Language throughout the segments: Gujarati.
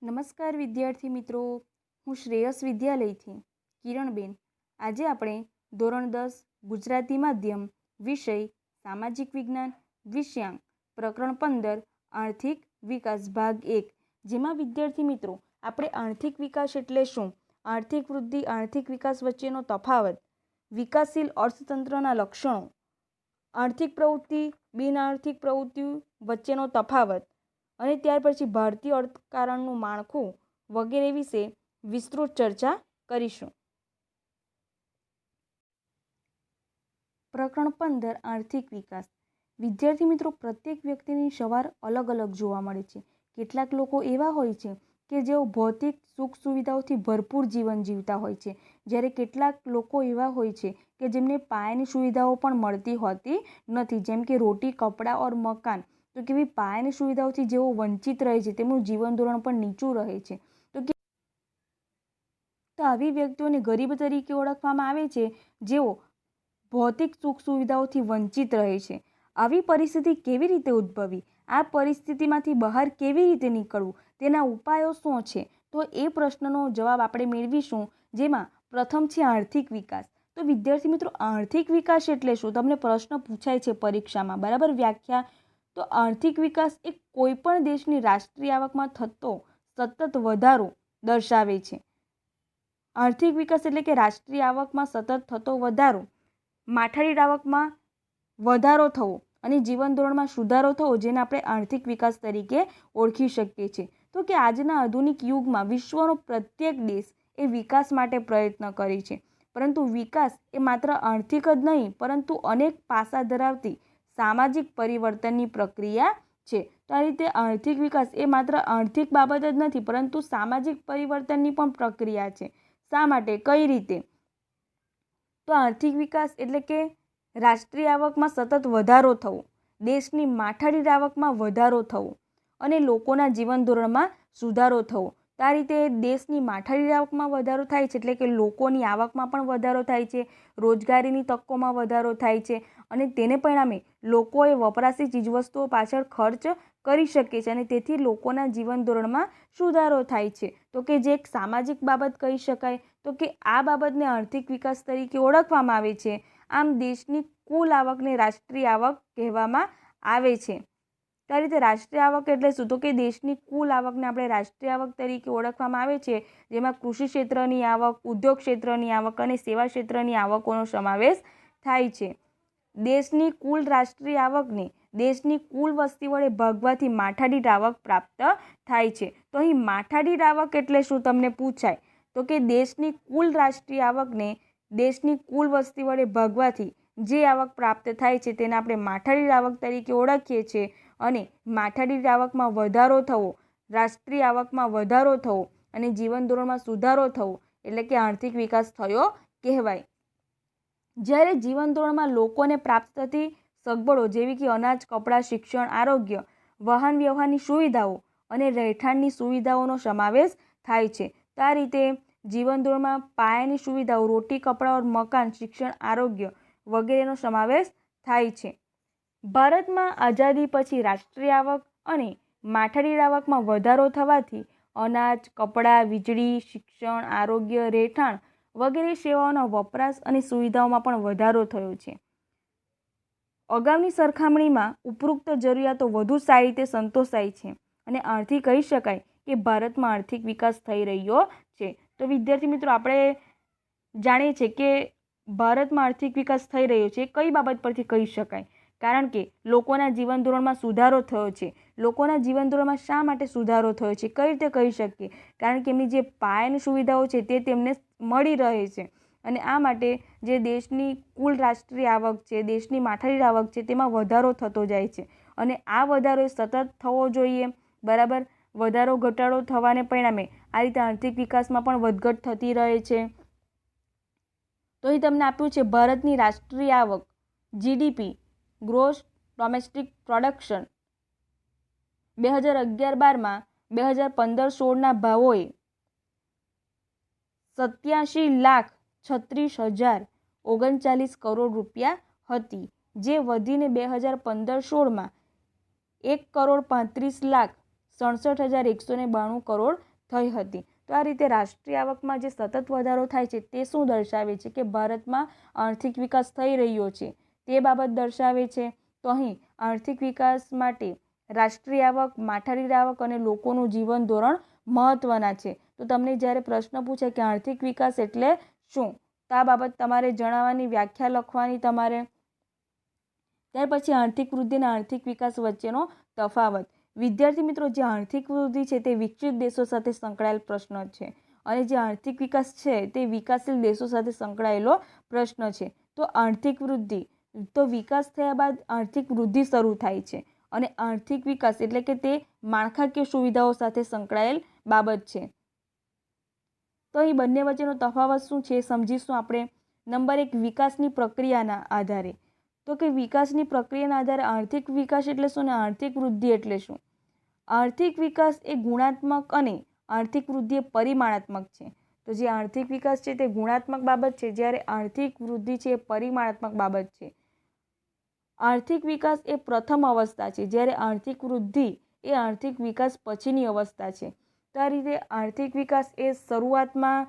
નમસ્કાર વિદ્યાર્થી મિત્રો, હું શ્રેયસ વિદ્યાલયથી કિરણબેન. આજે આપણે ધોરણ 10 ગુજરાતી માધ્યમ વિષય સામાજિક વિજ્ઞાન વિષયાંક પ્રકરણ 15 આર્થિક વિકાસ ભાગ 1, જેમાં વિદ્યાર્થી મિત્રો આપણે આર્થિક વિકાસ એટલે શું, આર્થિક વૃદ્ધિ આર્થિક વિકાસ વચ્ચેનો તફાવત, વિકાસશીલ અર્થતંત્રના લક્ષણો, આર્થિક પ્રવૃત્તિ બિન આર્થિક પ્રવૃત્તિ વચ્ચેનો તફાવત અને ત્યાર પછી ભારતીય અર્થકારણનું માળખું વગેરે વિશે વિસ્તૃત ચર્ચા કરીશું. પ્રકરણ 15 આર્થિક વિકાસ. વિદ્યાર્થી મિત્રો, પ્રત્યેક વ્યક્તિની સવાર અલગ અલગ જોવા મળે છે. કેટલાક લોકો એવા હોય છે કે જેઓ ભૌતિક સુખ સુવિધાઓથી ભરપૂર જીવન જીવતા હોય છે, જ્યારે કેટલાક લોકો એવા હોય છે કે જેમને પાયાની સુવિધાઓ પણ મળતી હોતી નથી, જેમ કે રોટી, કપડાં ઓર મકાન. તો કેવી પાયાની સુવિધાઓથી જેઓ વંચિત રહે છે, તેમનું જીવન ધોરણ પણ નીચું રહે છે. તો આવી વ્યક્તિઓને ગરીબ તરીકે ઓળખવામાં આવે છે, જેઓ ભૌતિક સુખ સુવિધાઓથી વંચિત રહે છે. આવી પરિસ્થિતિ કેવી રીતે ઉદ્ભવી, આ પરિસ્થિતિમાંથી બહાર કેવી રીતે નીકળવું, તેના ઉપાયો શું છે, તો એ પ્રશ્નનો જવાબ આપણે મેળવીશું, જેમાં પ્રથમ છે આર્થિક વિકાસ. તો વિદ્યાર્થી મિત્રો, આર્થિક વિકાસ એટલે શું, તમને પ્રશ્ન પૂછાય છે પરીક્ષામાં, બરાબર? વ્યાખ્યા. તો આર્થિક વિકાસ એ કોઈ પણ દેશની રાષ્ટ્રીય આવકમાં થતો સતત વધારો દર્શાવે છે. આર્થિક વિકાસ એટલે કે રાષ્ટ્રીય આવકમાં સતત થતો વધારો, માથાદીઠ આવકમાં વધારો થવો અને જીવન ધોરણમાં સુધારો થવો, જેને આપણે આર્થિક વિકાસ તરીકે ઓળખી શકીએ છીએ. તો કે આજના આધુનિક યુગમાં વિશ્વનો પ્રત્યેક દેશ એ વિકાસ માટે પ્રયત્ન કરે છે, પરંતુ વિકાસ એ માત્ર આર્થિક જ નહીં, પરંતુ અનેક પાસા ધરાવતી સામાજિક પરિવર્તનની પ્રક્રિયા છે. તો આ રીતે આર્થિક વિકાસ એ માત્ર આર્થિક બાબત જ નથી, પરંતુ સામાજિક પરિવર્તનની પણ પ્રક્રિયા છે. શા માટે, કઈ રીતે? તો આર્થિક વિકાસ એટલે કે રાષ્ટ્રીય આવકમાં સતત વધારો થવો, દેશની માથાદીઠ આવકમાં વધારો થવો અને લોકોના જીવન ધોરણમાં સુધારો થવો. તો આ રીતે દેશની માથાદીઠ આવકમાં વધારો થાય છે, એટલે કે લોકોની આવકમાં પણ વધારો થાય છે, રોજગારીની તકોમાં વધારો થાય છે અને તેને પરિણામે લોકોએ વપરાશી ચીજવસ્તુઓ પાછળ ખર્ચ કરી શકે છે અને તેથી લોકોના જીવન ધોરણમાં સુધારો થાય છે. તો કે જે એક સામાજિક બાબત કહી શકાય. તો કે આ બાબતને આર્થિક વિકાસ તરીકે ઓળખવામાં આવે છે. આમ દેશની કુલ આવકને રાષ્ટ્રીય આવક કહેવામાં આવે છે. તો આ રીતે રાષ્ટ્રીય આવક એટલે શું, તો કે દેશની કુલ આવકને આપણે રાષ્ટ્રીય આવક તરીકે ઓળખવામાં આવે છે, જેમાં કૃષિ ક્ષેત્રની આવક, ઉદ્યોગ ક્ષેત્રની આવક અને સેવા ક્ષેત્રની આવકોનો સમાવેશ થાય છે. દેશની કુલ રાષ્ટ્રીય આવકને દેશની કુલ વસ્તી વડે ભાગવાથી માથાદીઠ આવક પ્રાપ્ત થાય છે. તો અહીં માથાદીઠ આવક એટલે શું તમને પૂછાય, તો કે દેશની કુલ રાષ્ટ્રીય આવકને દેશની કુલ વસ્તી વડે ભાગવાથી જે આવક પ્રાપ્ત થાય છે તેને આપણે માથાદીઠ આવક તરીકે ઓળખીએ છીએ. અને માથાદીઠ આવકમાં વધારો થવો, રાષ્ટ્રીય આવકમાં વધારો થવો અને જીવન ધોરણમાં સુધારો થવો એટલે કે આર્થિક વિકાસ થયો કહેવાય. જ્યારે જીવન ધોરણમાં લોકોને પ્રાપ્ત થતી સગવડો જેવી કે અનાજ, કપડાં, શિક્ષણ, આરોગ્ય, વાહન વ્યવહારની સુવિધાઓ અને રહેઠાણની સુવિધાઓનો સમાવેશ થાય છે. તો આ રીતે જીવન ધોરણમાં પાયાની સુવિધાઓ, રોટી, કપડાં, મકાન, શિક્ષણ, આરોગ્ય વગેરેનો સમાવેશ થાય છે. ભારતમાં આઝાદી પછી રાષ્ટ્રીય આવક અને માથાદીઠ આવકમાં વધારો થવાથી અનાજ, કપડાં, વીજળી, શિક્ષણ, આરોગ્ય, રહેઠાણ વગેરે સેવાઓના વપરાશ અને સુવિધાઓમાં પણ વધારો થયો છે. અગાઉની સરખામણીમાં ઉપરોક્ત જરૂરિયાતો વધુ સારી રીતે સંતોષાય છે અને આથી કહી શકાય કે ભારતમાં આર્થિક વિકાસ થઈ રહ્યો છે. તો વિદ્યાર્થી મિત્રો, આપણે જાણીએ છીએ કે ભારતમાં આર્થિક વિકાસ થઈ રહ્યો છે. કઈ બાબત પરથી કહી શકાય? કારણ કે લોકોના જીવન ધોરણમાં સુધારો થયો છે. લોકોના જીવન ધોરણમાં શા માટે સુધારો થયો છે, કઈ રીતે કહી શકીએ? કારણ કે એમની જે પાયાની સુવિધાઓ છે તે તેમને મળી રહે છે અને આ માટે જે દેશની કુલ રાષ્ટ્રીય આવક છે, દેશની માથાદીઠ આવક છે, તેમાં વધારો થતો જાય છે અને આ વધારો સતત થવો જોઈએ, બરાબર? વધારો ઘટાડો થવાને પરિણામે આ રીતે આર્થિક વિકાસમાં પણ વધઘટ થતી રહે છે. તો અહીં તમને આપ્યું છે ભારતની રાષ્ટ્રીય આવક GDP, ગ્રોસ ડોમેસ્ટિક પ્રોડક્શન 2011-12માં 2015-16ના ભાવોએ 87,36,039 કરોડ રૂપિયા હતી, જે વધીને 2015-16માં 1,35,37,000 67,192 કરોડ થઈ હતી. તો આ રીતે રાષ્ટ્રીય આવકમાં જે સતત વધારો થાય છે તે શું દર્શાવે છે કે ભારતમાં આર્થિક વિકાસ થઈ રહ્યો છે તે બાબત દર્શાવે છે. તો અહીં આર્થિક વિકાસ માટે રાષ્ટ્રીય આવક, માથાદીઠ આવક અને લોકોનું જીવન ધોરણ મહત્વના છે. તો તમને જ્યારે પ્રશ્ન પૂછે કે આર્થિક વિકાસ એટલે શું, તો આ બાબત તમારે જણાવવાની, વ્યાખ્યા લખવાની તમારે. ત્યાર પછી આર્થિક વૃદ્ધિ અને આર્થિક વિકાસ વચ્ચેનો તફાવત. વિદ્યાર્થી મિત્રો, જે આર્થિક વૃદ્ધિ છે તે વિકસિત દેશો સાથે સંકળાયેલ પ્રશ્ન છે અને જે આર્થિક વિકાસ છે તે વિકાસશીલ દેશો સાથે સંકળાયેલો પ્રશ્ન છે. તો આર્થિક વૃદ્ધિ, તો વિકાસ થયા બાદ આર્થિક વૃદ્ધિ શરૂ થાય છે અને આર્થિક વિકાસ એટલે કે તે માળખાકીય સુવિધાઓ સાથે સંકળાયેલ બાબત છે. તો અહીં બંને વચ્ચેનો તફાવત શું છે સમજીશું આપણે. નંબર 1, વિકાસની પ્રક્રિયાના આધારે. તો કે વિકાસની પ્રક્રિયાના આધારે આર્થિક વિકાસ એટલે શું અને આર્થિક વૃદ્ધિ એટલે શું. આર્થિક વિકાસ એ ગુણાત્મક અને આર્થિક વૃદ્ધિ એ પરિમાણાત્મક છે. તો જે આર્થિક વિકાસ છે તે ગુણાત્મક બાબત છે, જ્યારે આર્થિક વૃદ્ધિ છે એ પરિમાણાત્મક બાબત છે. આર્થિક વિકાસ એ પ્રથમ અવસ્થા છે, જ્યારે આર્થિક વૃદ્ધિ એ આર્થિક વિકાસ પછીની અવસ્થા છે. તો આ રીતે આર્થિક વિકાસ એ શરૂઆતમાં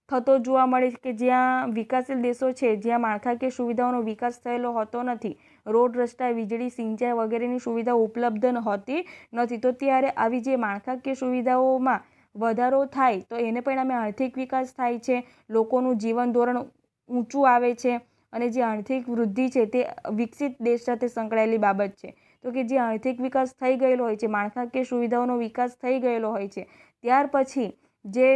થતો જોવા મળે છે કે જ્યાં વિકાસશીલ દેશો છે જ્યાં માળખાકીય સુવિધાઓનો વિકાસ થયેલો હોતો નથી, રોડ, રસ્તા, વીજળી, સિંચાઈ વગેરેની સુવિધાઓ ઉપલબ્ધ હોતી નથી. તો ત્યારે આવી જે માળખાકીય સુવિધાઓમાં વધારો થાય તો એને પરિણામે આર્થિક વિકાસ થાય છે, લોકોનું જીવન ધોરણ ઊંચું આવે છે અને જે આર્થિક વૃદ્ધિ છે તે વિકસિત દેશ સાથે સંકળાયેલી બાબત છે. તો કે જે આર્થિક વિકાસ થઈ ગયેલો હોય છે, માળખાકીય સુવિધાઓનો વિકાસ થઈ ગયેલો હોય છે, ત્યાર પછી જે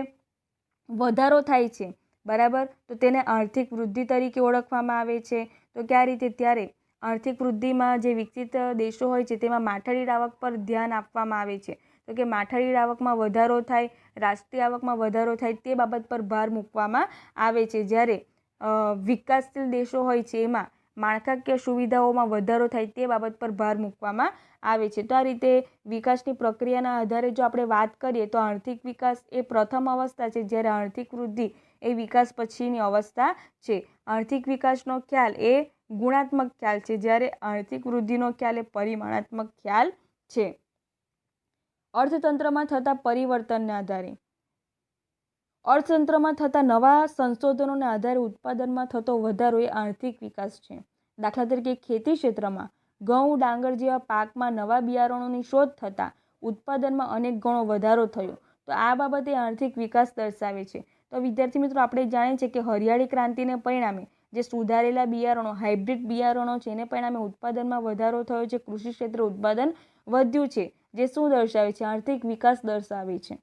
વધારો થાય છે, બરાબર, તો તેને આર્થિક વૃદ્ધિ તરીકે ઓળખવામાં આવે છે. તો કયા રીતે, ત્યારે આર્થિક વૃદ્ધિમાં જે વિકસિત દેશો હોય છે તેમાં માથાદીઠ આવક પર ધ્યાન આપવામાં આવે છે. તો કે માથાદીઠ આવકમાં વધારો થાય, રાષ્ટ્રીય આવકમાં વધારો થાય તે બાબત પર ભાર મૂકવામાં આવે છે. જ્યારે વિકાસશીલ દેશો હોય છે એમાં માળખાકીય સુવિધાઓમાં વધારો થાય તે બાબત પર ભાર મૂકવામાં આવે છે. તો આ રીતે વિકાસની પ્રક્રિયાના આધારે જો આપણે વાત કરીએ તો આર્થિક વિકાસ એ પ્રથમ અવસ્થા છે, જ્યારે આર્થિક વૃદ્ધિ એ વિકાસ પછીની અવસ્થા છે. આર્થિક વિકાસનો ખ્યાલ એ ગુણાત્મક ખ્યાલ છે, જ્યારે આર્થિક વૃદ્ધિનો ખ્યાલ એ પરિમાણાત્મક ખ્યાલ છે. અર્થતંત્રમાં થતા પરિવર્તનના આધારે. અર્થતંત્રમાં થતા નવા સંશોધનોના આધારે ઉત્પાદનમાં થતો વધારો એ આર્થિક વિકાસ છે. દાખલા તરીકે ખેતી ક્ષેત્રમાં ઘઉં, ડાંગર જેવા પાકમાં નવા બિયારણોની શોધ થતાં ઉત્પાદનમાં અનેક ગણો વધારો થયો. તો આ બાબતે આર્થિક વિકાસ દર્શાવે છે. તો વિદ્યાર્થી મિત્રો, આપણે જાણીએ છીએ કે હરિયાળી ક્રાંતિને પરિણામે જે સુધારેલા બિયારણો, હાઇબ્રિડ બિયારણો છે એને પરિણામે ઉત્પાદનમાં વધારો થયો છે, કૃષિ ક્ષેત્રે ઉત્પાદન વધ્યું છે, જે શું દર્શાવે છે, આર્થિક વિકાસ દર્શાવે છે.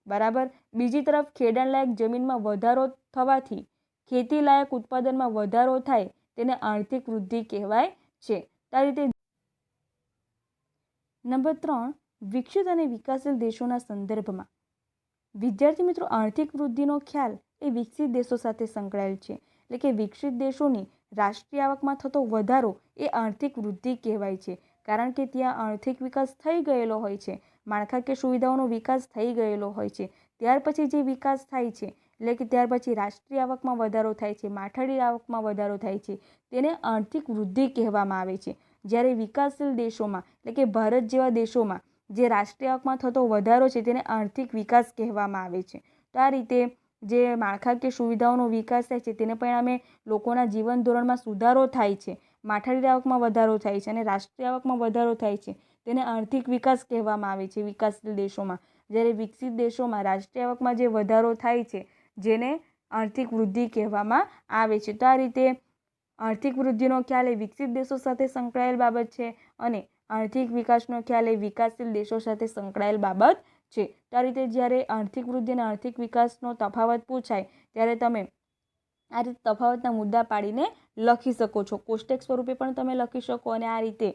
બરાબર. બીજી તરફ ખેડાણલાયક જમીનમાં વધારો થવાથી ખેતી લાયક ઉત્પાદનમાં વધારો થાય તેને આર્થિક વૃદ્ધિ કહેવાય છે. આ રીતે. નંબર 3, વિકસિત અને વિકાસશીલ દેશોના સંદર્ભમાં. વિદ્યાર્થી મિત્રો, આર્થિક વૃદ્ધિનો ખ્યાલ એ વિકસિત દેશો સાથે સંકળાયેલ છે. એટલે કે વિકસિત દેશોની રાષ્ટ્રીય આવકમાં થતો વધારો એ આર્થિક વૃદ્ધિ કહેવાય છે, કારણ કે ત્યાં આર્થિક વિકાસ થઈ ગયેલો હોય છે, માળખાકીય સુવિધાઓનો વિકાસ થઈ ગયેલો હોય છે. ત્યાર પછી જે વિકાસ થાય છે, એટલે કે ત્યાર પછી રાષ્ટ્રીય આવકમાં વધારો થાય છે, માથાદીઠ આવકમાં વધારો થાય છે, તેને આર્થિક વૃદ્ધિ કહેવામાં આવે છે. જ્યારે વિકાસશીલ દેશોમાં, એટલે કે ભારત જેવા દેશોમાં જે રાષ્ટ્રીય આવકમાં થતો વધારો છે તેને આર્થિક વિકાસ કહેવામાં આવે છે. તો આ રીતે જે માળખાકીય સુવિધાઓનો વિકાસ થાય છે તેને પરિણામે લોકોના જીવન ધોરણમાં સુધારો થાય છે, માથાદીઠ આવકમાં વધારો થાય છે અને રાષ્ટ્રીય આવકમાં વધારો થાય છે, તેને આર્થિક વિકાસ કહેવામાં આવે છે વિકાસશીલ દેશોમાં. જ્યારે વિકસિત દેશોમાં રાષ્ટ્રીય આવકમાં જે વધારો થાય છે જેને આર્થિક વૃદ્ધિ કહેવામાં આવે છે. તો આ રીતે આર્થિક વૃદ્ધિનો ખ્યાલ એ વિકસિત દેશો સાથે સંકળાયેલ બાબત છે અને આર્થિક વિકાસનો ખ્યાલ એ વિકાસશીલ દેશો સાથે સંકળાયેલ બાબત છે. તો આ રીતે જ્યારે આર્થિક વૃદ્ધિ અને આર્થિક વિકાસનો તફાવત પૂછાય ત્યારે તમે આ રીતે તફાવતના મુદ્દા પાડીને લખી શકો છો. કોષ્ટક સ્વરૂપે પણ તમે લખી શકો અને આ રીતે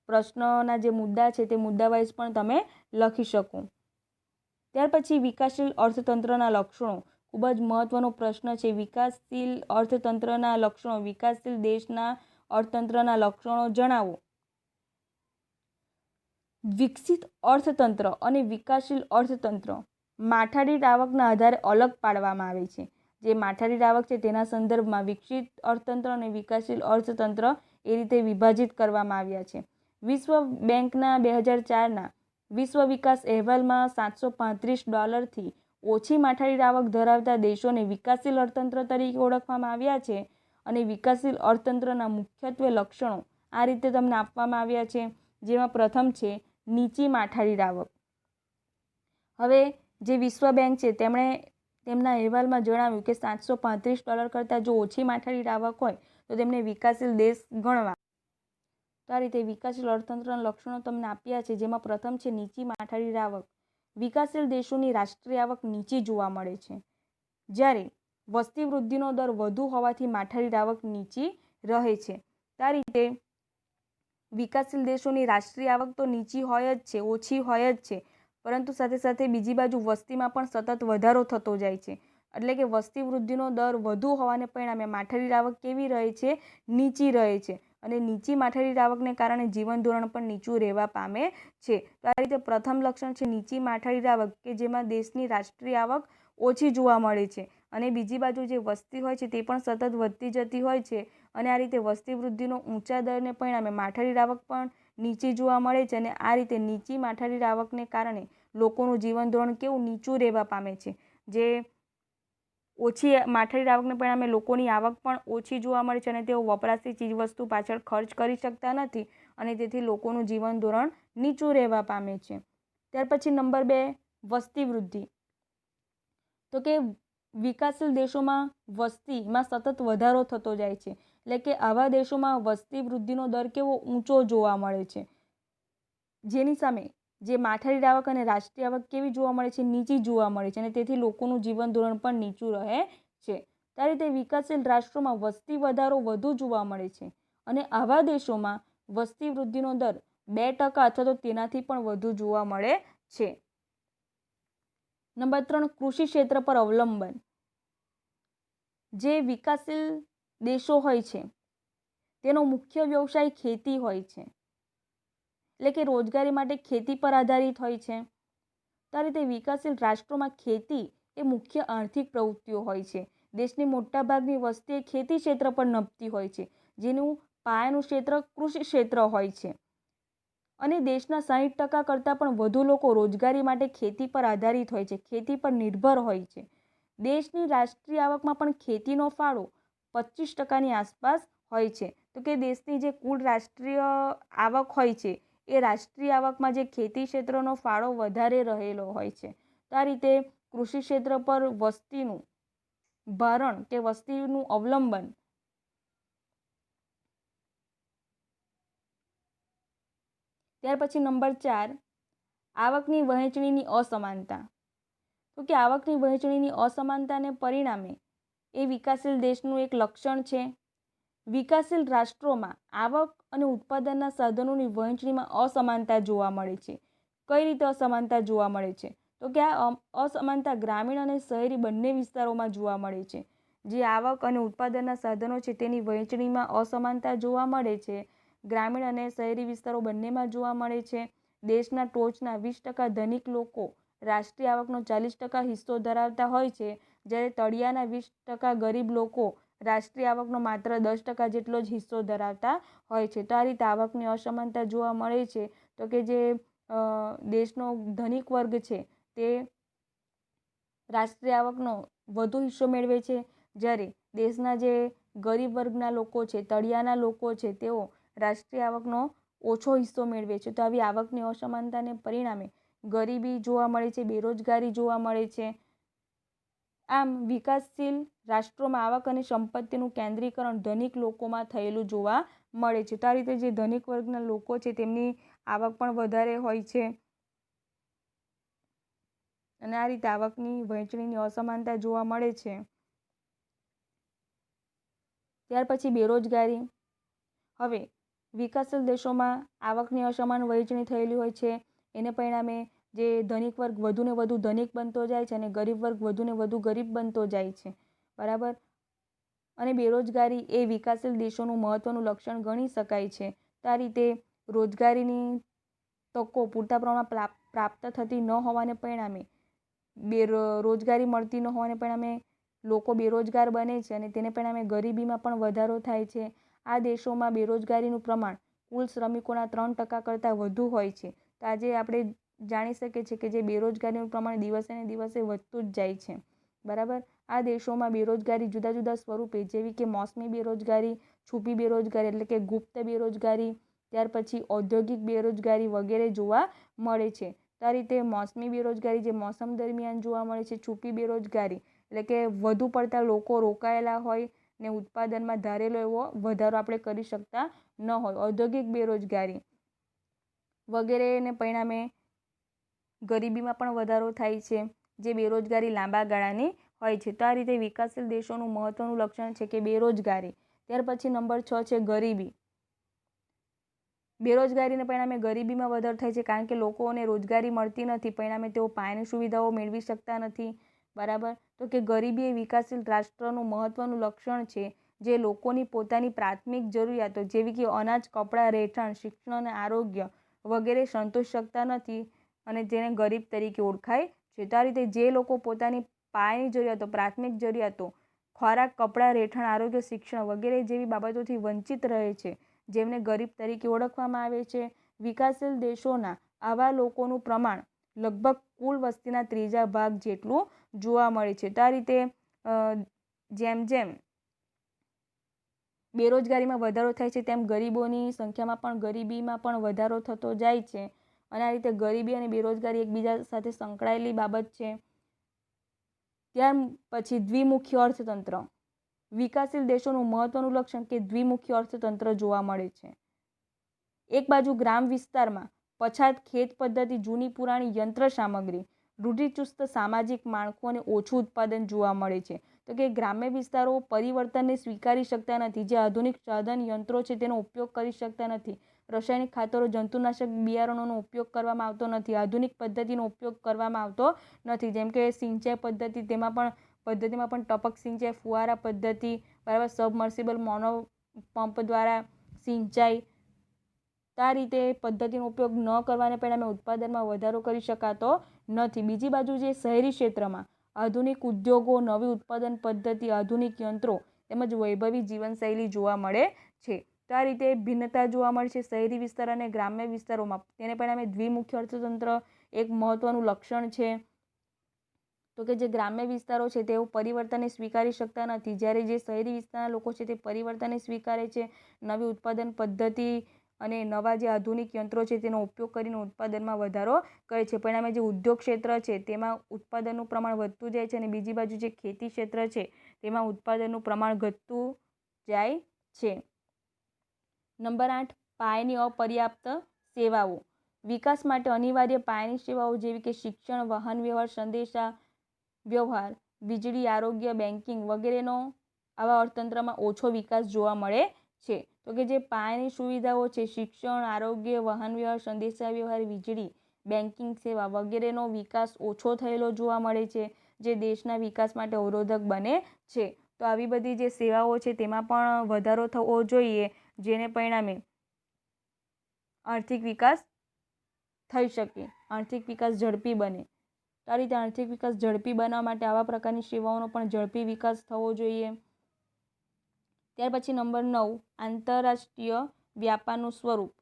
પ્રશ્નના જે મુદ્દા છે તે મુદ્દા વાઇઝ પણ તમે લખી શકો. ત્યાર પછી વિકાસશીલ અર્થતંત્રના લક્ષણો. ખૂબ જ મહત્વનો પ્રશ્ન છે. વિકાસશીલ અર્થતંત્રના લક્ષણો. વિકાસશીલ દેશના અર્થતંત્રના લક્ષણો જણાવો. વિકસિત અર્થતંત્ર અને વિકાસશીલ અર્થતંત્ર માથાદીઠ આવકના આધારે અલગ પાડવામાં આવે છે. જે માથાદીઠ આવક છે તેના સંદર્ભમાં વિકસિત અર્થતંત્ર અને વિકાસશીલ અર્થતંત્ર એ રીતે વિભાજિત કરવામાં આવ્યા છે. વિશ્વ બેંકના 2004ના વિશ્વ વિકાસ અહેવાલમાં $735થી ઓછી માઠાડી આવક ધરાવતા દેશોને વિકાસશીલ અર્થતંત્ર તરીકે ઓળખવામાં આવ્યા છે. અને વિકાસશીલ અર્થતંત્રના મુખ્યત્વે લક્ષણો આ રીતે તમને આપવામાં આવ્યા છે, જેમાં પ્રથમ છે નીચી માઠાડી આવક. હવે જે વિશ્વ બેંક છે તેમણે તેમના અહેવાલમાં જણાવ્યું કે $735 કરતાં જો ઓછી માઠાડી આવક હોય તો તેમને વિકાસશીલ દેશ ગણવા. તો આ રીતે વિકાસશીલ અર્થતંત્રના લક્ષણો તમને આપ્યા છે, જેમાં પ્રથમ છે નીચી માઠાડી આવક. વિકાસશીલ દેશોની રાષ્ટ્રીય આવક નીચી જોવા મળે છે, જ્યારે વસ્તી વૃદ્ધિનો દર વધુ હોવાથી માઠાડી આવક નીચી રહે છે. આ રીતે વિકાસશીલ દેશોની રાષ્ટ્રીય આવક તો નીચી હોય જ છે, ઓછી હોય જ છે, પરંતુ સાથે સાથે બીજી બાજુ વસ્તીમાં પણ સતત વધારો થતો જાય છે. એટલે કે વસ્તી વૃદ્ધિનો દર વધુ હોવાને પરિણામે માઠાડી આવક કેવી રહે છે? નીચી રહે છે. અને નીચી માઠાડી આવકને કારણે જીવન ધોરણ પણ નીચું રહેવા પામે છે. તો આ રીતે પ્રથમ લક્ષણ છે નીચી માઠાડી આવક, કે જેમાં દેશની રાષ્ટ્રીય આવક ઓછી જોવા મળે છે અને બીજી બાજુ જે વસ્તી હોય છે તે પણ સતત વધતી જતી હોય છે. અને આ રીતે વસ્તી વૃદ્ધિનો ઊંચા દરને પરિણામે માઠાડી આવક પણ નીચી જોવા મળે છે. અને આ રીતે નીચી માઠાડી આવકને કારણે લોકોનું જીવન ધોરણ કેવું નીચું રહેવા પામે છે. જે ઓછી માઠાડી આવકને પરિણામે લોકોની આવક પણ ઓછી જોવા મળે છે અને તેઓ વપરાશી ચીજવસ્તુ પાછળ ખર્ચ કરી શકતા નથી અને તેથી લોકોનું જીવન ધોરણ નીચું રહેવા પામે છે. ત્યાર પછી નંબર 2, વસ્તી વૃદ્ધિ. તો કે વિકાસશીલ દેશોમાં વસ્તીમાં સતત વધારો થતો જાય છે. એટલે કે આવા દેશોમાં વસ્તી વૃદ્ધિનો દર કેવો ઊંચો જોવા મળે છે, જેની સામે જે માઠાડી આવક અને રાષ્ટ્રીય આવક કેવી જોવા મળે છે? નીચી જોવા મળે છે અને તેથી લોકોનું જીવન ધોરણ પણ નીચું રહે છે. આ રીતે વિકાસશીલ રાષ્ટ્રોમાં વસ્તી વધારો વધુ જોવા મળે છે અને આવા દેશોમાં વસ્તી વૃદ્ધિનો દર 2% અથવા તો તેનાથી પણ વધુ જોવા મળે છે. નંબર 3, કૃષિ ક્ષેત્ર પર અવલંબન. જે વિકાસશીલ દેશો હોય છે તેનો મુખ્ય વ્યવસાય ખેતી હોય છે, એટલે કે રોજગારી માટે ખેતી પર આધારિત હોય છે. તો આ રીતે વિકાસશીલ રાષ્ટ્રોમાં ખેતી એ મુખ્ય આર્થિક પ્રવૃત્તિઓ હોય છે. દેશની મોટાભાગની વસ્તી ખેતી ક્ષેત્ર પર નભતી હોય છે, જેનું પાયાનું ક્ષેત્ર કૃષિ ક્ષેત્ર હોય છે. અને દેશના 60% કરતાં પણ વધુ લોકો રોજગારી માટે ખેતી પર આધારિત હોય છે, ખેતી પર નિર્ભર હોય છે. દેશની રાષ્ટ્રીય આવકમાં પણ ખેતીનો ફાળો 25%ની આસપાસ હોય છે. તો કે દેશની જે કુલ રાષ્ટ્રીય આવક હોય છે એ રાષ્ટ્રીય આવકમાં જે ખેતી ક્ષેત્રનો ફાળો વધારે રહેલો હોય છે. તો આ રીતે કૃષિ ક્ષેત્ર પર વસ્તીનું ભારણ કે વસ્તીનું અવલંબન. ત્યાર પછી નંબર 4, આવકની વહેંચણીની અસમાનતા. તો કે આવકની વહેંચણીની અસમાનતાને પરિણામે એ વિકાસશીલ દેશનું એક લક્ષણ છે. વિકાસશીલ રાષ્ટ્રોમાં આવક અને ઉત્પાદનના સાધનોની વહેંચણીમાં અસમાનતા જોવા મળે છે. કઈ રીતે અસમાનતા જોવા મળે છે? તો કે આ અસમાનતા ગ્રામીણ અને શહેરી બંને વિસ્તારોમાં જોવા મળે છે. જે આવક અને ઉત્પાદનના સાધનો છે તેની વહેંચણીમાં અસમાનતા જોવા મળે છે. ગ્રામીણ અને શહેરી વિસ્તારો બંનેમાં જોવા મળે છે. દેશના ટોચના 20% ધનિક લોકો રાષ્ટ્રીય આવકનો 40% હિસ્સો ધરાવતા હોય છે, જ્યારે તળિયાના 20% ગરીબ લોકો રાષ્ટ્રીય આવકનો માત્ર 10% જેટલો જ હિસ્સો ધરાવતા હોય છે. તો આ રીતે આવકની અસમાનતા જોવા મળે છે. તો કે જે દેશનો ધનિક વર્ગ છે તે રાષ્ટ્રીય આવકનો વધુ હિસ્સો મેળવે છે, જ્યારે દેશના જે ગરીબ વર્ગના લોકો છે, તળિયાના લોકો છે, તેઓ રાષ્ટ્રીય આવકનો ઓછો હિસ્સો મેળવે છે. તો આવી આવકની અસમાનતાને પરિણામે ગરીબી જોવા મળે છે, બેરોજગારી જોવા મળે છે. આમ વિકાસશીલ રાષ્ટ્રોમાં આવક અને સંપત્તિનું કેન્દ્રીકરણ ધનિક લોકોમાં થયેલું જોવા મળે છે. તો આ રીતે જે ધનિક વર્ગના લોકો છે તેમની આવક પણ વધારે હોય છે અને આ રીતે આવકની વહેંચણીની અસમાનતા જોવા મળે છે. ત્યાર પછી બેરોજગારી. હવે વિકાસશીલ દેશોમાં આવકની અસમાન વહેંચણી થયેલી હોય છે, એને પરિણામે જે ધનિક વર્ગ વધુને વધુ ધનિક બનતો જાય છે અને ગરીબ વર્ગ વધુને વધુ ગરીબ બનતો જાય છે. બરાબર. અને બેરોજગારી એ વિકાસશીલ દેશોનું મહત્વનું લક્ષણ ગણી શકાય છે. તો આ રીતે રોજગારીની તકો પૂરતા પ્રમાણમાં પ્રાપ્ત થતી ન હોવાને પરિણામે રોજગારી મળતી ન હોવાને પરિણામે લોકો બેરોજગાર બને છે અને તેને પરિણામે ગરીબીમાં પણ વધારો થાય છે. આ દેશોમાં બેરોજગારીનું પ્રમાણ કુલ શ્રમિકોના 3% કરતાં વધુ હોય છે. તો આજે આપણે જાણી શકીએ છીએ કે જે બેરોજગારીનું પ્રમાણ દિવસે ને દિવસે વધતું જ જાય છે, બરાબર. આ દેશોમાં બેરોજગારી જુદા જુદા સ્વરૂપે, જેવી કે મોસમી બેરોજગારી, છુપી બેરોજગારી એટલે કે ગુપ્ત બેરોજગારી, ત્યાર પછી ઔદ્યોગિક બેરોજગારી વગેરે જોવા મળે છે. તો આ રીતે મોસમી બેરોજગારી જે મોસમ દરમિયાન જોવા મળે છે, છુપી બેરોજગારી એટલે કે વધુ પડતા લોકો રોકાયેલા હોય ને ઉત્પાદનમાં ધારેલો એવો વધારો આપણે કરી શકતા ન હોય, ઔદ્યોગિક બેરોજગારી વગેરેને પરિણામે ગરીબીમાં પણ વધારો થાય છે, જે બેરોજગારી લાંબા ગાળાની હોય છે. તો આ રીતે વિકાસશીલ દેશોનું મહત્વનું લક્ષણ છે કે બેરોજગારી. ત્યાર પછી નંબર 6 છે ગરીબી. બેરોજગારીને પરિણામે ગરીબીમાં વધારો થાય છે, કારણ કે લોકોને રોજગારી મળતી નથી, પરિણામે તેઓ પાયાની સુવિધાઓ મેળવી શકતા નથી, બરાબર. તો કે ગરીબી એ વિકાસશીલ રાષ્ટ્રનું મહત્વનું લક્ષણ છે, જે લોકોની પોતાની પ્રાથમિક જરૂરિયાતો જેવી કે અનાજ, કપડાં, રહેઠાણ, શિક્ષણ અને આરોગ્ય વગેરે સંતોષી શકતા નથી અને જેને ગરીબ તરીકે ઓળખાય છે. તો આ રીતે જે લોકો પોતાની પાયાની જરૂરિયાતો, પ્રાથમિક જરૂરિયાતો, ખોરાક, કપડાં, રહેઠાણ, આરોગ્ય, શિક્ષણ વગેરે જેવી બાબતોથી વંચિત રહે છે, જેમને ગરીબ તરીકે ઓળખવામાં આવે છે. વિકાસશીલ દેશોના આવા લોકોનું પ્રમાણ લગભગ કુલ વસ્તીના 3 ભાગ જેટલું જોવા મળે છે. તો આ રીતે જેમ જેમ બેરોજગારીમાં વધારો થાય છે, તેમ ગરીબોની સંખ્યામાં પણ ગરીબીમાં પણ વધારો થતો જાય છે. અને આ રીતે ગરીબી અને બેરોજગારી એકબીજા સાથે સંકળાયેલી બાબત છે. ત્યાર પછી દ્વિમુખી અર્થતંત્ર. વિકાસશીલ દેશોનું મહત્વનું લક્ષણ કે દ્વિમુખી અર્થતંત્ર જોવા મળે છે. એક બાજુ ગ્રામ વિસ્તારમાં પછાત ખેત પદ્ધતિ, જૂની પુરાણી યંત્ર સામગ્રી, રૂઢિચુસ્ત સામાજિક માળખું અને ઓછું ઉત્પાદન જોવા મળે છે. તો કે ગ્રામ્ય વિસ્તારો પરિવર્તનને સ્વીકારી શકતા નથી, જે આધુનિક સાધન યંત્રો છે તેનો ઉપયોગ કરી શકતા નથી, રાસાયણિક ખાતરો, જંતુનાશક બિયારણોનો ઉપયોગ કરવામાં આવતો નથી, આધુનિક પદ્ધતિનો ઉપયોગ કરવામાં આવતો નથી, જેમ કે સિંચાઈ પદ્ધતિમાં પણ ટપક સિંચાઈ, ફુવારા પદ્ધતિ, બરાબર, સબમર્સિબલ મોનો પંપ દ્વારા સિંચાઈ. આ રીતે પદ્ધતિનો ઉપયોગ ન કરવાને પરિણામે ઉત્પાદનમાં વધારો કરી શકાતો નથી. બીજી બાજુ જે શહેરી ક્ષેત્રમાં આધુનિક ઉદ્યોગો, નવી ઉત્પાદન પદ્ધતિ, આધુનિક યંત્રો તેમજ વૈભવી જીવનશૈલી જોવા મળે છે. તો આ રીતે ભિન્નતા જોવા મળે છે શહેરી વિસ્તાર અને ગ્રામ્ય વિસ્તારોમાં. તેને પરિણામે દ્વિમુખી અર્થતંત્ર એક મહત્વનું લક્ષણ છે. તો કે જે ગ્રામ્ય વિસ્તારો છે તેઓ પરિવર્તનને સ્વીકારી શકતા નથી, જ્યારે જે શહેરી વિસ્તારના લોકો છે તે પરિવર્તનને સ્વીકારે છે, નવી ઉત્પાદન પદ્ધતિ અને નવા જે આધુનિક યંત્રો છે તેનો ઉપયોગ કરીને ઉત્પાદનમાં વધારો કરે છે. પરિણામે જે ઉદ્યોગ ક્ષેત્ર છે તેમાં ઉત્પાદનનું પ્રમાણ વધતું જાય છે અને બીજી બાજુ જે ખેતી ક્ષેત્ર છે તેમાં ઉત્પાદનનું પ્રમાણ ઘટતું જાય છે. નંબર 8 પાયાની અપર્યાપ્ત સેવાઓ. વિકાસ માટે અનિવાર્ય પાયાની સેવાઓ જેવી કે શિક્ષણ, વાહન વ્યવહાર, સંદેશા વ્યવહાર, વીજળી, આરોગ્ય, બેન્કિંગ વગેરેનો આવા અર્થતંત્રમાં ઓછો વિકાસ જોવા મળે છે. તો કે જે પાયાની સુવિધાઓ છે, શિક્ષણ, આરોગ્ય, વાહન વ્યવહાર, સંદેશા વ્યવહાર, વીજળી, બેન્કિંગ સેવા વગેરેનો વિકાસ ઓછો થયેલો જોવા મળે છે, જે દેશના વિકાસ માટે અવરોધક બને છે. તો આવી બધી જે સેવાઓ છે તેમાં પણ વધારો થવો જોઈએ, જેને પરિણામે આર્થિક વિકાસ થઈ શકે, આર્થિક વિકાસ ઝડપી બને. તો આ રીતે આર્થિક વિકાસ ઝડપી બનાવવા માટે આવા પ્રકારની સેવાઓનો પણ ઝડપી વિકાસ થવો જોઈએ. ત્યાર પછી નંબર 9 આંતરરાષ્ટ્રીય વ્યાપારનું સ્વરૂપ.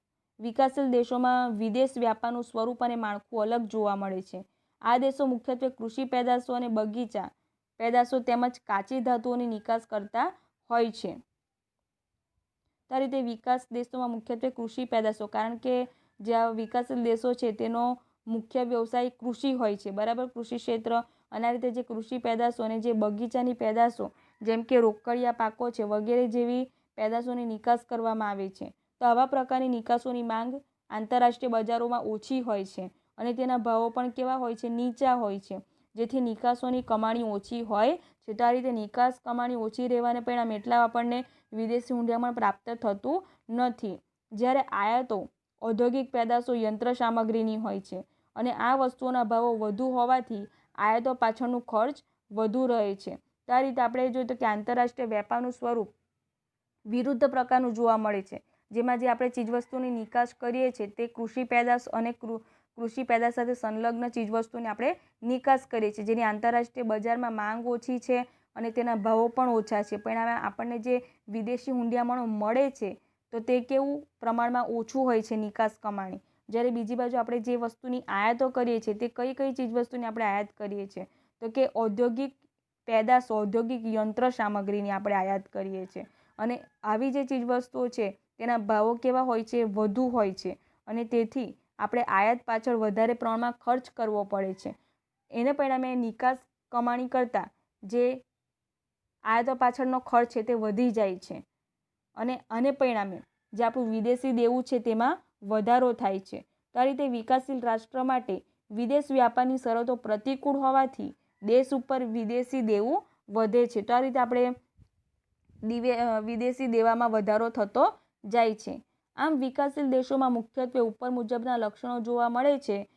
વિકાસશીલ દેશોમાં વિદેશ વ્યાપારનું સ્વરૂપ અને માળખું અલગ જોવા મળે છે. આ દેશો મુખ્યત્વે કૃષિ પેદાશો અને બગીચા પેદાશો તેમજ કાચી ધાતુઓની નિકાસ કરતા હોય છે. આ રીતે વિકાસ દેશોમાં મુખ્યત્વે કૃષિ પેદાશો, કારણ કે જે વિકાસશીલ દેશો છે તેનો મુખ્ય વ્યવસાય કૃષિ હોય છે, બરાબર, કૃષિ ક્ષેત્ર. અને આ રીતે જે કૃષિ પેદાશો અને જે બગીચાની પેદાશો જેમ કે રોકડિયા પાકો છે વગેરે જેવી પેદાશોની નિકાસ કરવામાં આવે છે. તો આવા પ્રકારની નિકાસોની માંગ આંતરરાષ્ટ્રીય બજારોમાં ઓછી હોય છે અને તેના ભાવો પણ કેવા હોય છે? નીચા હોય છે, જેથી નિકાસોની કમાણી ઓછી હોય છે. તો આ રીતે નિકાસ કમાણી ઓછી રહેવાને પરિણામે એટલા આપણને વિદેશી મૂંઝામણ પ્રાપ્ત થતું નથી. જ્યારે આયાતો ઔદ્યોગિક પેદાશો યંત્ર સામગ્રીની હોય છે અને આ વસ્તુઓના ભાવો વધુ હોવાથી આયાતો પાછળનું ખર્ચ વધુ રહે છે. તો આ રીતે આપણે જોઈએ તો કે આંતરરાષ્ટ્રીય વેપારનું સ્વરૂપ વિરુદ્ધ પ્રકારનું જોવા મળે છે, જેમાં જે આપણે ચીજવસ્તુની નિકાસ કરીએ છીએ તે કૃષિ પેદાશ અને કૃષિ પેદાશ સાથે સંલગ્ન ચીજવસ્તુની આપણે નિકાસ કરીએ છીએ, જેની આંતરરાષ્ટ્રીય બજારમાં માંગ ઓછી છે અને તેના ભાવો પણ ઓછા છે. પરિણામે આપણને જે વિદેશી હુંડિયામણો મળે છે તો તે કેવું પ્રમાણમાં ઓછું હોય છે નિકાસ કમાણી, જ્યારે બીજી બાજુ આપણે જે વસ્તુની આયાતો કરીએ છીએ તે કઈ કઈ ચીજવસ્તુની આપણે આયાત કરીએ છીએ, તો કે ઔદ્યોગિક પેદાશ, ઔદ્યોગિક યંત્ર સામગ્રીની આપણે આયાત કરીએ છીએ. અને આવી જે ચીજવસ્તુઓ છે તેના ભાવો કેવા હોય છે? વધુ હોય છે. અને તેથી આપણે આયાત પાછળ વધારે પ્રમાણમાં ખર્ચ કરવો પડે છે. એને પરિણામે નિકાસ કમાણી કરતાં જે આયાતો પાછળનો ખર્ચ છે તે વધી જાય છે. અને આને પરિણામે જે આપણું વિદેશી દેવું છે તેમાં વધારો થાય છે. તો આ રીતે વિકાસશીલ રાષ્ટ્ર માટે વિદેશ વ્યાપારની શરતો પ્રતિકૂળ હોવાથી દેશ ઉપર વિદેશી દેવું વધે છે. તો આ રીતે આપણે વિદેશી દેવામાં વધારો થતો જાય છે. આમ વિકાસશીલ દેશોમાં મુખ્યત્વે ઉપર મુજબના લક્ષણો જોવા મળે છે.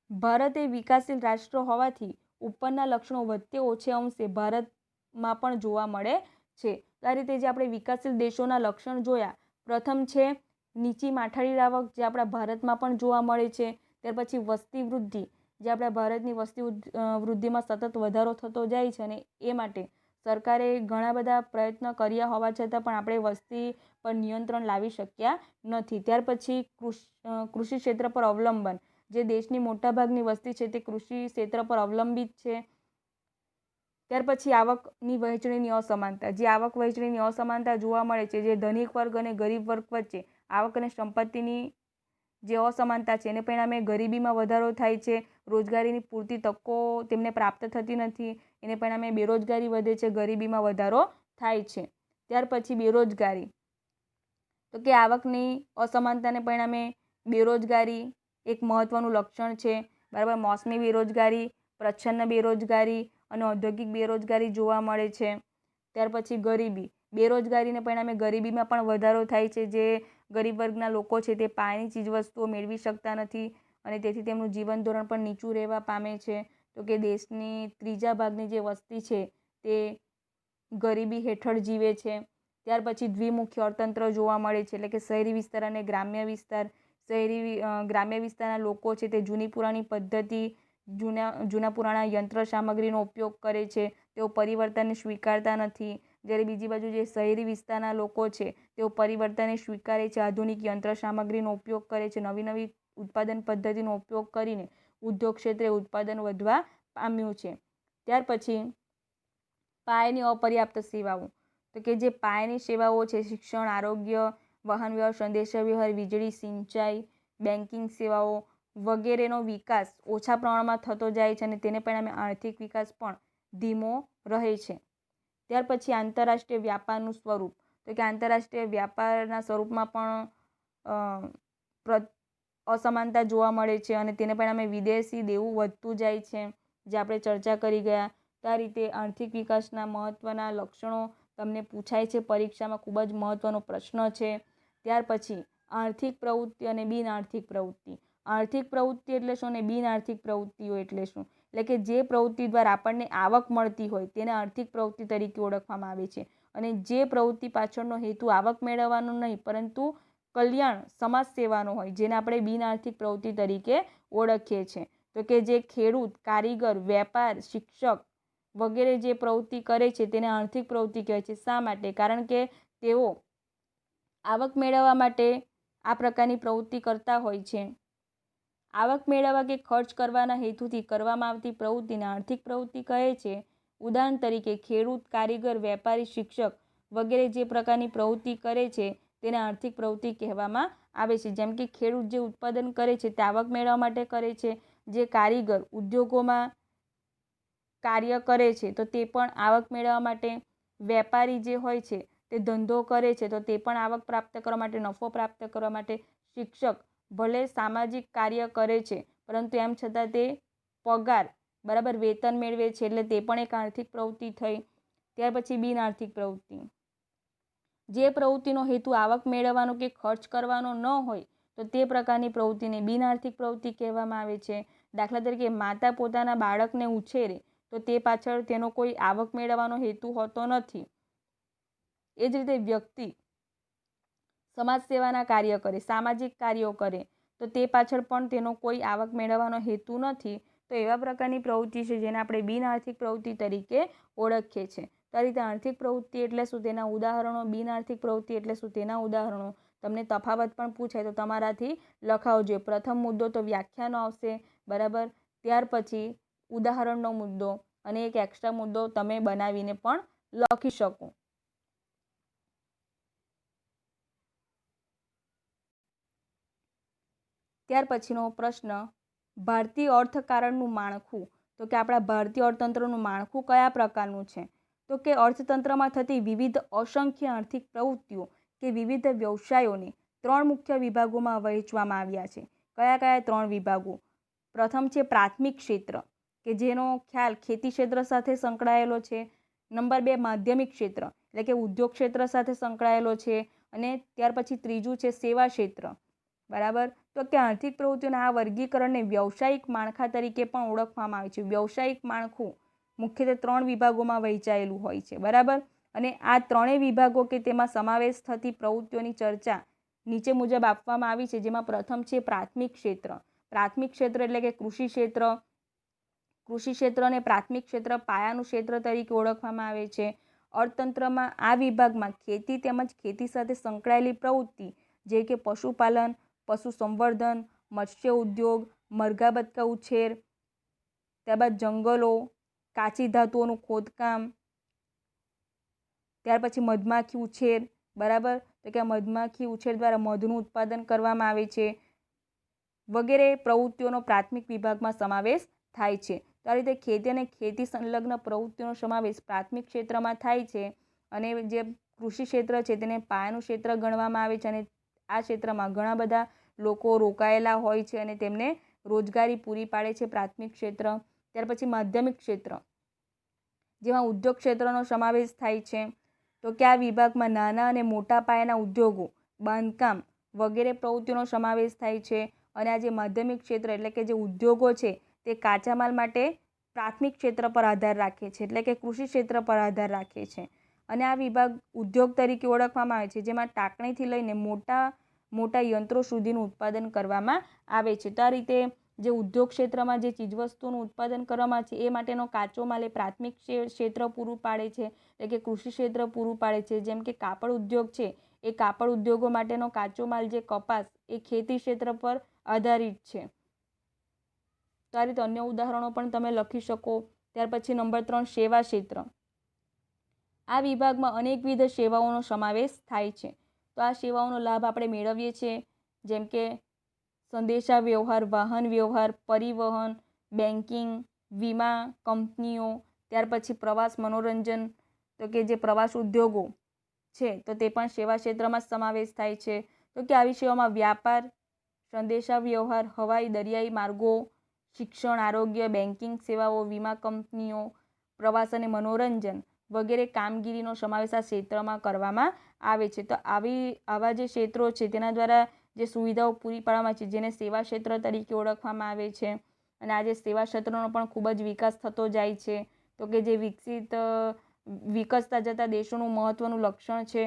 ભારત એ વિકાસશીલ રાષ્ટ્ર હોવાથી ઉપરના લક્ષણો વધતે ઓછે અંશે ભારતમાં પણ જોવા મળે છે. આ રીતે જે આપણે વિકાસશીલ દેશોના લક્ષણ જોયા, પ્રથમ છે નીચી માથાડી આવક, જે આપણા ભારતમાં પણ જોવા મળે છે. ત્યાર પછી વસ્તી વૃદ્ધિ, જે આપણા ભારતની વસ્તી વૃદ્ધિમાં સતત વધારો થતો જાય છે. અને એ માટે સરકારે ઘણા બધા પ્રયત્ન કર્યા હોવા છતાં પણ આપણે વસ્તી પર નિયંત્રણ લાવી શક્યા નથી. ત્યાર પછી કૃષિ ક્ષેત્ર પર અવલંબન, જે દેશની મોટાભાગની વસ્તી છે તે કૃષિ ક્ષેત્ર પર અવલંબિત છે. ત્યાર પછી આવકની વહેંચણીની અસમાનતા, જે આવક વહેંચણીની અસમાનતા જોવા મળે છે, જે ધનિક વર્ગ અને ગરીબ વર્ગ વચ્ચે આવક અને સંપત્તિની જે અસમાનતા છે એને પરિણામે ગરીબીમાં વધારો થાય છે. રોજગારીની પૂરતી તકો તેમને પ્રાપ્ત થતી નથી. એને પરિણામે બેરોજગારી વધે છે, ગરીબીમાં વધારો થાય છે. ત્યાર પછી બેરોજગારી, તો કે આવકની અસમાનતાને પરિણામે બેરોજગારી એક મહત્વનું લક્ષણ છે. બરાબર. મોસમી બેરોજગારી, પ્રચ્છન્ન બેરોજગારી અને ઔદ્યોગિક બેરોજગારી જોવા મળે છે. ત્યાર પછી ગરીબી, બેરોજગારીને પરિણામે ગરીબીમાં પણ વધારો થાય છે. જે ગરીબ વર્ગના લોકો છે તે પાયાની ચીજવસ્તુઓ મેળવી શકતા નથી અને તેથી તેમનું જીવન ધોરણ પણ નીચું રહેવા પામે છે. તો કે દેશની ત્રીજા ભાગની જે વસ્તી છે તે ગરીબી હેઠળ જીવે છે. ત્યાર પછી દ્વિમુખી અર્થતંત્ર જોવા મળે છે, એટલે કે શહેરી વિસ્તાર અને ગ્રામ્ય વિસ્તાર. ગ્રામ્ય વિસ્તારના લોકો છે તે જૂની પુરાણી પદ્ધતિ, જૂના પુરાણા યંત્ર સામગ્રીનો ઉપયોગ કરે છે. તેઓ પરિવર્તનને સ્વીકારતા નથી. જ્યારે બીજી બાજુ જે શહેરી વિસ્તારના લોકો છે તેઓ પરિવર્તનને સ્વીકારે છે, આધુનિક યંત્ર સામગ્રીનો ઉપયોગ કરે છે, નવી નવી ઉત્પાદન પદ્ધતિનો ઉપયોગ કરીને ઉદ્યોગ ક્ષેત્રે ઉત્પાદન વધવા પામ્યું છે. ત્યાર પછી પાયાની અપર્યાપ્ત સેવાઓ, તો કે જે પાયાની સેવાઓ છે, શિક્ષણ, આરોગ્ય, વાહન વ્યવહાર, સંદેશાવ્યવહાર, વીજળી, સિંચાઈ, બેન્કિંગ સેવાઓ વગેરેનો વિકાસ ઓછા પ્રમાણમાં થતો જાય છે અને તેને પરિણામે આર્થિક વિકાસ પણ ધીમો રહે છે. ત્યાર પછી આંતરરાષ્ટ્રીય વ્યાપારનું સ્વરૂપ, તો કે આંતરરાષ્ટ્રીય વ્યાપારના સ્વરૂપમાં પણ અસમાનતા જોવા મળે છે અને તેને પરિણામે વિદેશી દેવું વધતું જાય છે, જે આપણે ચર્ચા કરી ગયા. તો આ રીતે આર્થિક વિકાસના મહત્ત્વના લક્ષણો તમને પૂછાય છે પરીક્ષામાં, ખૂબ જ મહત્ત્વનો પ્રશ્ન છે. ત્યાર પછી આર્થિક પ્રવૃત્તિ અને બિન આર્થિક પ્રવૃત્તિ. આર્થિક પ્રવૃત્તિ એટલે શું અને બિન આર્થિક પ્રવૃત્તિઓ એટલે શું? એટલે કે જે પ્રવૃત્તિ દ્વારા આપણને આવક મળતી હોય તેને આર્થિક પ્રવૃત્તિ તરીકે ઓળખવામાં આવે છે. અને જે પ્રવૃત્તિ પાછળનો હેતુ આવક મેળવવાનો નહીં પરંતુ કલ્યાણ, સમાજ સેવાનો હોય, જેને આપણે બિન આર્થિક પ્રવૃત્તિ તરીકે ઓળખીએ છીએ. તો કે જે ખેડૂત, કારીગર, વેપાર, શિક્ષક વગેરે જે પ્રવૃત્તિ કરે છે તેને આર્થિક પ્રવૃત્તિ કહેવાય છે. શા માટે? કારણ કે તેઓ આવક મેળવવા માટે આ પ્રકારની પ્રવૃત્તિ કરતા હોય છે. આવક મેળવવા કે ખર્ચ કરવાના હેતુથી કરવામાં આવતી પ્રવૃત્તિને આર્થિક પ્રવૃત્તિ કહે છે. ઉદાહરણ તરીકે ખેડૂત, કારીગર, વેપારી, શિક્ષક વગેરે જે પ્રકારની પ્રવૃત્તિ કરે છે તેને આર્થિક પ્રવૃત્તિ કહેવામાં આવે છે. જેમ કે ખેડૂત જે ઉત્પાદન કરે છે તે આવક મેળવવા માટે કરે છે. જે કારીગર ઉદ્યોગોમાં કાર્ય કરે છે તો તે પણ આવક મેળવવા માટે. વેપારી જે હોય છે તે ધંધો કરે છે તો તે પણ આવક પ્રાપ્ત કરવા માટે, નફો પ્રાપ્ત કરવા માટે. શિક્ષક ભલે સામાજિક કાર્ય કરે છે પરંતુ એમ છતાં તે પગાર, બરાબર, વેતન મેળવે છે, એટલે તે પણ એક આર્થિક પ્રવૃત્તિ થઈ. ત્યાર પછી બિન આર્થિક પ્રવૃત્તિ, જે પ્રવૃત્તિનો હેતુ આવક મેળવવાનો કે ખર્ચ કરવાનો ન હોય તો તે પ્રકારની પ્રવૃત્તિને બિન આર્થિક પ્રવૃત્તિ કહેવામાં આવે છે. દાખલા તરીકે માતા પોતાના બાળકને ઉછેરે તો તે પાછળ તેનો કોઈ આવક મેળવવાનો હેતુ હોતો નથી. એ જ રીતે વ્યક્તિ સમાજ સેવાના કાર્ય કરે, સામાજિક કાર્યો કરે તો તે પાછળ પણ તેનો કોઈ આવક મેળવવાનો હેતુ નથી. તો એવા પ્રકારની પ્રવૃત્તિ છે જેને આપણે બિન આર્થિક પ્રવૃત્તિ તરીકે ઓળખીએ છીએ. તો આ રીતે આર્થિક પ્રવૃત્તિ એટલે શું તેના ઉદાહરણો, બિન આર્થિક પ્રવૃત્તિ એટલે શું તેના ઉદાહરણો. તમને તફાવત પણ પૂછાય તો તમારાથી લખાવજો. પ્રથમ મુદ્દો તો વ્યાખ્યાનો આવશે, બરાબર. ત્યાર પછી ઉદાહરણનો મુદ્દો અને એક એક્સ્ટ્રા મુદ્દો તમે બનાવીને પણ લખી શકો. ત્યાર પછીનો પ્રશ્ન, ભારતીય અર્થકારણનું માળખું. તો કે આપણા ભારતીય અર્થતંત્રનું માળખું કયા પ્રકારનું છે? તો કે અર્થતંત્રમાં થતી વિવિધ અસંખ્ય આર્થિક પ્રવૃત્તિઓ કે વિવિધ વ્યવસાયોને 3 મુખ્ય વિભાગોમાં વહેંચવામાં આવ્યા છે. કયા કયા 3 વિભાગો? પ્રથમ છે પ્રાથમિક ક્ષેત્ર, કે જેનો ખ્યાલ ખેતી ક્ષેત્ર સાથે સંકળાયેલો છે. નંબર 2 માધ્યમિક ક્ષેત્ર, એટલે કે ઉદ્યોગ ક્ષેત્ર સાથે સંકળાયેલો છે. અને ત્યાર પછી ત્રીજું છે સેવા ક્ષેત્ર, બરાબર. તો કે આર્થિક પ્રવૃત્તિઓના આ વર્ગીકરણને વ્યવસાયિક માળખા તરીકે પણ ઓળખવામાં આવે છે. વ્યવસાયિક માળખું મુખ્યત્વે 3 વિભાગોમાં વહેંચાયેલું હોય છે, બરાબર. અને આ ત્રણેય વિભાગો કે તેમાં સમાવેશ થતી પ્રવૃત્તિઓની ચર્ચા નીચે મુજબ આપવામાં આવી છે. જેમાં પ્રથમ છે પ્રાથમિક ક્ષેત્ર. પ્રાથમિક ક્ષેત્ર એટલે કે કૃષિ ક્ષેત્ર. કૃષિ ક્ષેત્રને પ્રાથમિક ક્ષેત્ર પાયાનું ક્ષેત્ર તરીકે ઓળખવામાં આવે છે. અર્થતંત્રમાં આ વિભાગમાં ખેતી તેમજ ખેતી સાથે સંકળાયેલી પ્રવૃત્તિ જે કે પશુપાલન, પશુ સંવર્ધન, મત્સ્ય ઉદ્યોગ, મરઘા બતકા ઉછેર, ત્યારબાદ જંગલો, કાચી ધાતુઓનું ખોદકામ, ત્યાર પછી મધમાખી ઉછેર, બરાબર. તો કે મધમાખી ઉછેર દ્વારા મધનું ઉત્પાદન કરવામાં આવે છે, વગેરે પ્રવૃત્તિઓનો પ્રાથમિક વિભાગમાં સમાવેશ થાય છે. તો આ રીતે ખેતી અને ખેતી સંલગ્ન પ્રવૃત્તિઓનો સમાવેશ પ્રાથમિક ક્ષેત્રમાં થાય છે. અને જે કૃષિ ક્ષેત્ર છે તેને પાયાનું ક્ષેત્ર ગણવામાં આવે છે. અને આ ક્ષેત્રમાં ઘણા બધા લોકો રોકાયેલા હોય છે અને તેમને રોજગારી પૂરી પાડે છે પ્રાથમિક ક્ષેત્ર. ત્યાર પછી માધ્યમિક ક્ષેત્ર, જેમાં ઉદ્યોગ ક્ષેત્રનો સમાવેશ થાય છે. તો કે આ વિભાગમાં નાના અને મોટા પાયાના ઉદ્યોગો, બાંધકામ વગેરે પ્રવૃત્તિઓનો સમાવેશ થાય છે. અને આ જે માધ્યમિક ક્ષેત્ર એટલે કે જે ઉદ્યોગો છે તે કાચા માલ માટે પ્રાથમિક ક્ષેત્ર પર આધાર રાખે છે, એટલે કે કૃષિ ક્ષેત્ર પર આધાર રાખે છે. અને આ વિભાગ ઉદ્યોગ તરીકે ઓળખવામાં આવે છે, જેમાં ટાંકણીથી લઈને મોટા યંત્રો સુધીનું ઉત્પાદન કરવામાં આવે છે. તો આ રીતે જે ઉદ્યોગ ક્ષેત્રમાં જે ચીજવસ્તુઓનું ઉત્પાદન કરવામાં છે એ માટેનો કાચો માલ એ પ્રાથમિક ક્ષેત્ર પૂરું પાડે છે, એટલે કે કૃષિ ક્ષેત્ર પૂરું પાડે છે. જેમ કે કાપડ ઉદ્યોગ છે, એ કાપડ ઉદ્યોગો માટેનો કાચો માલ જે કપાસ એ ખેતી ક્ષેત્ર પર આધારિત છે. તો આ રીતે અન્ય ઉદાહરણો પણ તમે લખી શકો. ત્યાર પછી નંબર 3 સેવા ક્ષેત્ર. આ વિભાગમાં અનેકવિધ સેવાઓનો સમાવેશ થાય છે. તો આ સેવાઓનો લાભ આપણે મેળવીએ છીએ, જેમ કે સંદેશા વ્યવહાર, વાહન વ્યવહાર, પરિવહન, બેન્કિંગ, વીમા કંપનીઓ, ત્યાર પછી પ્રવાસ મનોરંજન. તો કે જે પ્રવાસ ઉદ્યોગો છે તો તે પણ સેવા ક્ષેત્રમાં સમાવેશ થાય છે. તો કે આવી સેવામાં વ્યાપાર, સંદેશા વ્યવહાર, હવાઈ દરિયાઈ માર્ગો, શિક્ષણ, આરોગ્ય, બેન્કિંગ સેવાઓ, વીમા કંપનીઓ, પ્રવાસ અને મનોરંજન વગેરે કામગીરીનો સમાવેશ આ ક્ષેત્રમાં કરવામાં આવે છે. તો આવા જે ક્ષેત્રો છે તેના દ્વારા જે સુવિધાઓ પૂરી પાડવામાં છે જેને સેવા ક્ષેત્ર તરીકે ઓળખવામાં આવે છે. અને આજે સેવા ક્ષેત્રનો પણ ખૂબ જ વિકાસ થતો જાય છે. તો કે જે વિકસતા જતા દેશોનું મહત્વનું લક્ષણ છે,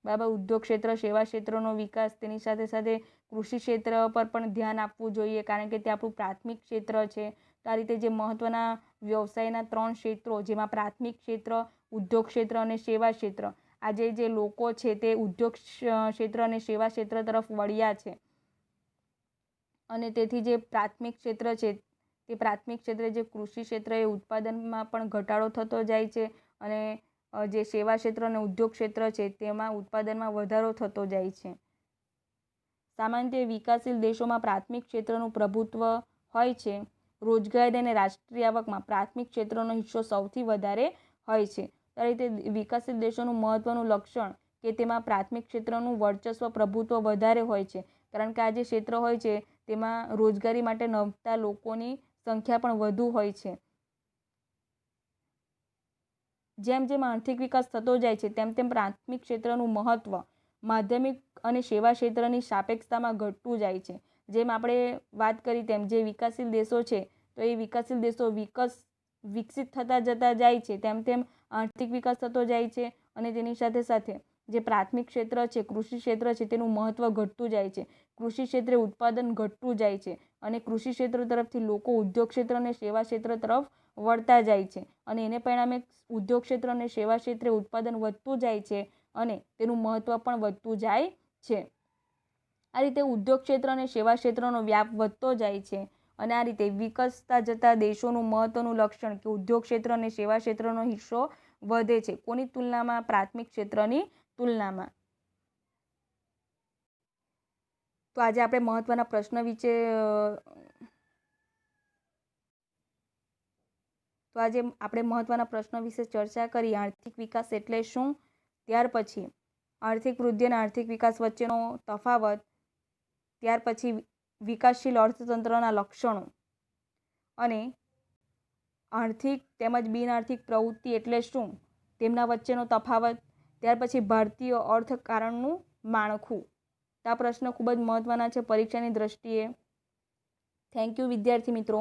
બરાબર. ઉદ્યોગ ક્ષેત્ર, સેવા ક્ષેત્રનો વિકાસ, તેની સાથે સાથે કૃષિ ક્ષેત્ર પર પણ ધ્યાન આપવું જોઈએ, કારણ કે તે આપણું પ્રાથમિક ક્ષેત્ર છે. તો આ રીતે જે મહત્વના વ્યવસાયના 3 ક્ષેત્રો, જેમાં પ્રાથમિક ક્ષેત્ર, ઉદ્યોગ ક્ષેત્ર અને સેવા ક્ષેત્ર, આજે જે લોકો છે તે ઉદ્યોગ ક્ષેત્ર અને સેવા ક્ષેત્ર તરફ વળ્યા છે. અને તેથી જે પ્રાથમિક ક્ષેત્ર છે તે પ્રાથમિક ક્ષેત્રે જે કૃષિ ક્ષેત્ર એ ઉત્પાદનમાં પણ ઘટાડો થતો જાય છે. અને જે સેવા ક્ષેત્ર અને ઉદ્યોગ ક્ષેત્ર છે તેમાં ઉત્પાદનમાં વધારો થતો જાય છે. સામાન્ય રીતે વિકાસશીલ દેશોમાં પ્રાથમિક ક્ષેત્રનું પ્રભુત્વ હોય છે. રોજગારી અને રાષ્ટ્રીય આવકમાં પ્રાથમિક ક્ષેત્રનો હિસ્સો સૌથી વધારે હોય છે. આ રીતે વિકાસશીલ દેશોનું મહત્વનું લક્ષણ કે તેમાં પ્રાથમિક ક્ષેત્રનું વર્ચસ્વ, પ્રભુત્વ વધારે હોય છે, કારણ કે આ જે ક્ષેત્ર હોય છે તેમાં રોજગારી માટે નભતા લોકોની સંખ્યા પણ વધુ હોય છે. જેમ જેમ આર્થિક વિકાસ થતો જાય છે તેમ તેમ પ્રાથમિક ક્ષેત્રનું મહત્વ માધ્યમિક અને સેવા ક્ષેત્રની સાપેક્ષતામાં ઘટતું જાય છે. જેમ આપણે વાત કરી તેમ જે વિકાસશીલ દેશો છે તો એ વિકાસશીલ દેશો વિકસિત થતા જતા જાય છે તેમ તેમ આર્થિક વિકાસ થતો જાય છે. અને તેની સાથે સાથે જે પ્રાથમિક ક્ષેત્ર છે, કૃષિ ક્ષેત્ર છે, તેનું મહત્વ ઘટતું જાય છે. કૃષિ ક્ષેત્રે ઉત્પાદન ઘટતું જાય છે અને કૃષિ ક્ષેત્ર તરફથી લોકો ઉદ્યોગ ક્ષેત્ર અને સેવા ક્ષેત્ર તરફ વળતા જાય છે. અને એને પરિણામે ઉદ્યોગ ક્ષેત્ર અને સેવા ક્ષેત્રે ઉત્પાદન વધતું જાય છે અને તેનું મહત્વ પણ વધતું જાય છે. આ રીતે ઉદ્યોગ ક્ષેત્ર અને સેવા ક્ષેત્રનો વ્યાપ વધતો જાય છે અને આ રીતે વિકસતા જતા દેશોનું મહત્વનું લક્ષણ કે ઉદ્યોગ ક્ષેત્ર અને સેવા ક્ષેત્રનો હિસ્સો વધે છે. કોની તુલનામાં? પ્રાથમિક ક્ષેત્રની તુલનામાં. તો આજે આપણે મહત્વના પ્રશ્ન વિશે ચર્ચા કરી. આર્થિક વિકાસ એટલે શું, ત્યાર પછી આર્થિક વૃદ્ધિ અને આર્થિક વિકાસ વચ્ચેનો તફાવત, ત્યાર પછી વિકાસશીલ અર્થતંત્રના લક્ષણો અને આર્થિક તેમજ બિનઆર્થિક પ્રવૃત્તિ એટલે શું તેમના વચ્ચેનો તફાવત, ત્યાર પછી ભારતીય અર્થકારણનું માળખું. આ પ્રશ્ન ખૂબ જ મહત્વના છે પરીક્ષાની દ્રષ્ટિએ. થેન્ક યુ વિદ્યાર્થી મિત્રો.